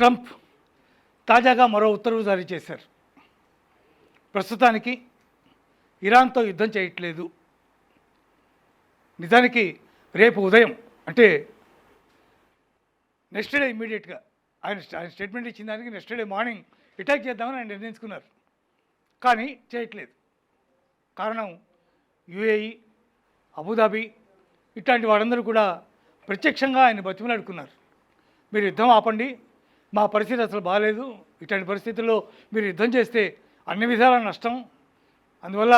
Trump తాజాగా మరో ఉత్తర్వు జారీ చేశారు. ప్రస్తుతానికి ఇరాన్తో యుద్ధం చేయట్లేదు. నిజానికి రేపు ఉదయం అంటే నెక్స్ట్ డే ఇమ్మీడియట్గా ఆయన స్టేట్మెంట్ ఇచ్చిన దానికి నెక్స్ట్ డే మార్నింగ్ అటాక్ చేద్దామని ఆయన నిర్ణయించుకున్నారు. కానీ చేయట్లేదు. కారణం యుఏఈ, అబుదాబి ఇట్లాంటి వాళ్ళందరూ కూడా ప్రత్యక్షంగా ఆయన బతిమలాడుకున్నారు. మీరు యుద్ధం ఆపండి, మా పరిస్థితి అసలు బాగాలేదు, ఇట్లాంటి పరిస్థితుల్లో మీరు యుద్ధం చేస్తే అన్ని విధాల నష్టం, అందువల్ల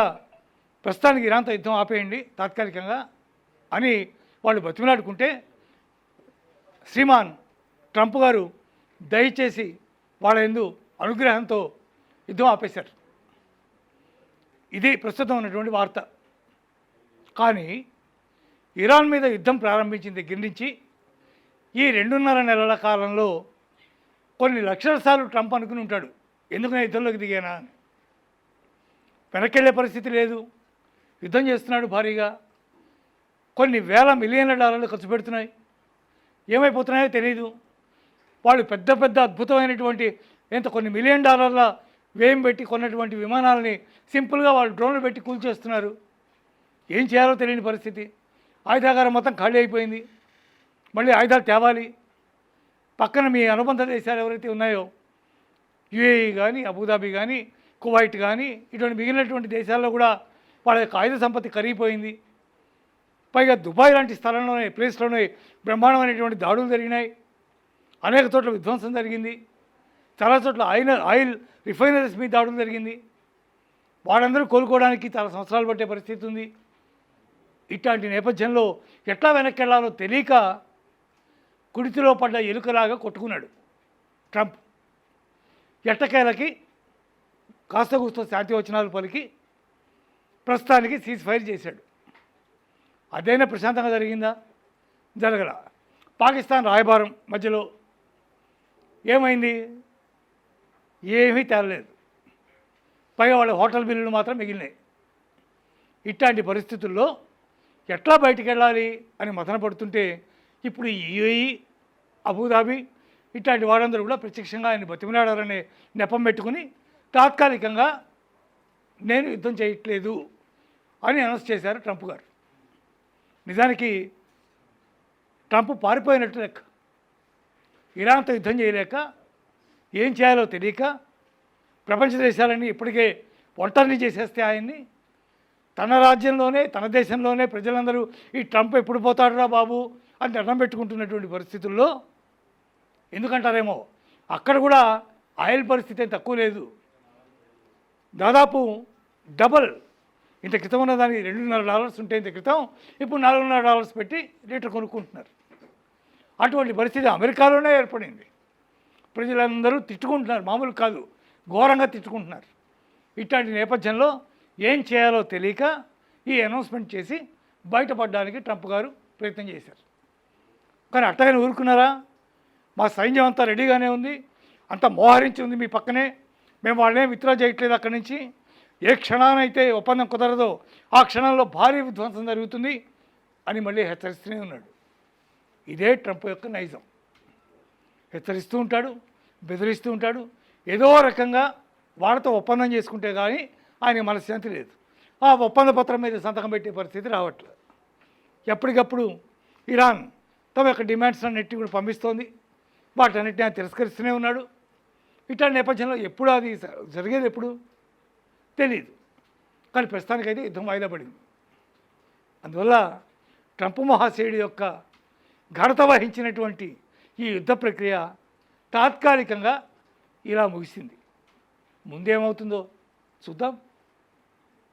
ప్రస్తుతానికి ఇరాన్తో యుద్ధం ఆపేయండి తాత్కాలికంగా అని వాళ్ళు బతిమలాడుకుంటే శ్రీమాన్ ట్రంప్ గారు దయచేసి వాళ్ళ యందు అనుగ్రహంతో యుద్ధం ఆపేశారు. ఇది ప్రస్తుతం ఉన్నటువంటి వార్త. కానీ ఇరాన్ మీద యుద్ధం ప్రారంభించిన దగ్గర నుంచి ఈ 2.5 నెలల కాలంలో కొన్ని లక్షల సార్లు ట్రంప్ అనుకుని ఉంటాడు, ఎందుకు నేను యుద్ధంలోకి దిగానా అని. వెనక్కెళ్ళే పరిస్థితి లేదు, యుద్ధం చేస్తున్నాడు భారీగా, కొన్ని వేల మిలియన్ల డాలర్లు ఖర్చు పెడుతున్నాయి, ఏమైపోతున్నాయో తెలియదు. వాళ్ళు పెద్ద పెద్ద అద్భుతమైనటువంటి కొన్ని మిలియన్ డాలర్ల వ్యయం పెట్టి కొన్నటువంటి విమానాలని సింపుల్గా వాళ్ళు డ్రోన్లు పెట్టి కూల్చేస్తున్నారు. ఏం చేయాలో తెలియని పరిస్థితి. ఆయుధాగారం మొత్తం ఖాళీ అయిపోయింది. మళ్ళీ ఆయుధాలు తేవాలి. పక్కన మీ అనుబంధ దేశాలు ఎవరైతే ఉన్నాయో యుఏఈ కానీ, అబుదాబి కానీ, కువైట్ కానీ ఇటువంటి మిగిలినటువంటి దేశాల్లో కూడా వాళ్ళ యొక్క ఆయుధ సంపత్తి కరిగిపోయింది. పైగా దుబాయ్ లాంటి స్థలంలోనే ప్లేస్లోనే బ్రహ్మాండమైనటువంటి దాడులు జరిగినాయి. అనేక చోట్ల విధ్వంసం జరిగింది. చాలా చోట్ల ఆయిల్ రిఫైనరీస్ మీద దాడులు జరిగింది. వాళ్ళందరూ కోలుకోవడానికి చాలా సంవత్సరాలు పట్టే పరిస్థితి ఉంది. ఇట్లాంటి నేపథ్యంలో ఎట్లా వెనక్కి వెళ్ళాలో తెలియక కుడితిలో పడ్డ ఎలుకలాగా కొట్టుకున్నాడు ట్రంప్. ఎట్టకేలకి కాస్త కూస్త శాంతి వచనాలు పలికి ప్రస్తుతానికి సీజ్ ఫైర్ చేశాడు. అదైనా ప్రశాంతంగా జరిగిందా? జరగల. పాకిస్తాన్ రాయబారం మధ్యలో ఏమైంది? ఏమీ తేలలేదు. పైగా వాళ్ళ హోటల్ బిల్లులు మాత్రం మిగిలినాయి. ఇట్లాంటి పరిస్థితుల్లో ఎట్లా బయటికి వెళ్ళాలి అని మథన పడుతుంటే ఇప్పుడు యుఏఈ, అబుదాబి ఇట్లాంటి వారందరూ కూడా ప్రత్యక్షంగా ఆయన బతిమలాడారనే నెపం పెట్టుకుని తాత్కాలికంగా నేను యుద్ధం చేయట్లేదు అని అనౌన్స్ చేశారు ట్రంప్ గారు. నిజానికి ట్రంప్ పారిపోయినట్టు లెక్క. ఇరాన్తో యుద్ధం చేయలేక ఏం చేయాలో తెలియక ప్రపంచ దేశాలన్నీ ఇప్పటికే ఒంటరిని చేసేస్తే ఆయన్ని తన రాజ్యంలోనే తన దేశంలోనే ప్రజలందరూ ఈ ట్రంప్ ఎప్పుడు పోతాడురా బాబు అని దండం పెట్టుకుంటున్నటువంటి పరిస్థితుల్లో, ఎందుకంటారేమో అక్కడ కూడా ఆయిల్ పరిస్థితి తక్కువ లేదు, దాదాపు డబల్. ఇంత క్రితం ఉన్న దానికి $2.5 ఉంటే ఇంత క్రితం ఇప్పుడు $4.5 పెట్టి లీటర్ కొనుక్కుంటున్నారు. అటువంటి పరిస్థితి అమెరికాలోనే ఏర్పడింది. ప్రజలందరూ తిట్టుకుంటున్నారు, మామూలు కాదు, ఘోరంగా తిట్టుకుంటున్నారు. ఇట్లాంటి నేపథ్యంలో ఏం చేయాలో తెలియక ఈ అనౌన్స్మెంట్ చేసి బయటపడడానికి ట్రంప్ గారు ప్రయత్నం చేశారు. కానీ అట్టగానే ఊరుకున్నారా? మా సైన్యం అంతా రెడీగానే ఉంది, అంతా మోహరించి ఉంది మీ పక్కనే, మేము వాళ్ళనే విత్డ్రా చేయట్లేదు అక్కడి నుంచి, ఏ క్షణానైతే ఒప్పందం కుదరదో ఆ క్షణంలో భారీ విధ్వంసం జరుగుతుంది అని మళ్ళీ హెచ్చరిస్తూనే ఉన్నాడు. ఇదే ట్రంప్ యొక్క నైజం. హెచ్చరిస్తూ ఉంటాడు, బెదిరిస్తూ ఉంటాడు. ఏదో రకంగా వాళ్ళతో ఒప్పందం చేసుకుంటే కానీ ఆయన మనశ్శాంతి లేదు. ఆ ఒప్పంద పత్రం మీద సంతకం పెట్టే పరిస్థితి రావట్లేదు. ఎప్పటికప్పుడు ఇరాన్ తమ యొక్క డిమాండ్స్ అన్నిటిని కూడా పంపిస్తోంది. వాటన్నిటిని ఆయన తిరస్కరిస్తూనే ఉన్నాడు. ఇట్లాంటి నేపథ్యంలో ఎప్పుడు అది జరిగేది ఎప్పుడు తెలియదు. కానీ ప్రస్తుతానికైతే యుద్ధం వాయిదా పడింది. అందువల్ల ట్రంప్ మహాశయుడి యొక్క ఘనత వహించినటువంటి ఈ యుద్ధ ప్రక్రియ తాత్కాలికంగా ఇలా ముగిసింది. ముందేమవుతుందో చూద్దాం.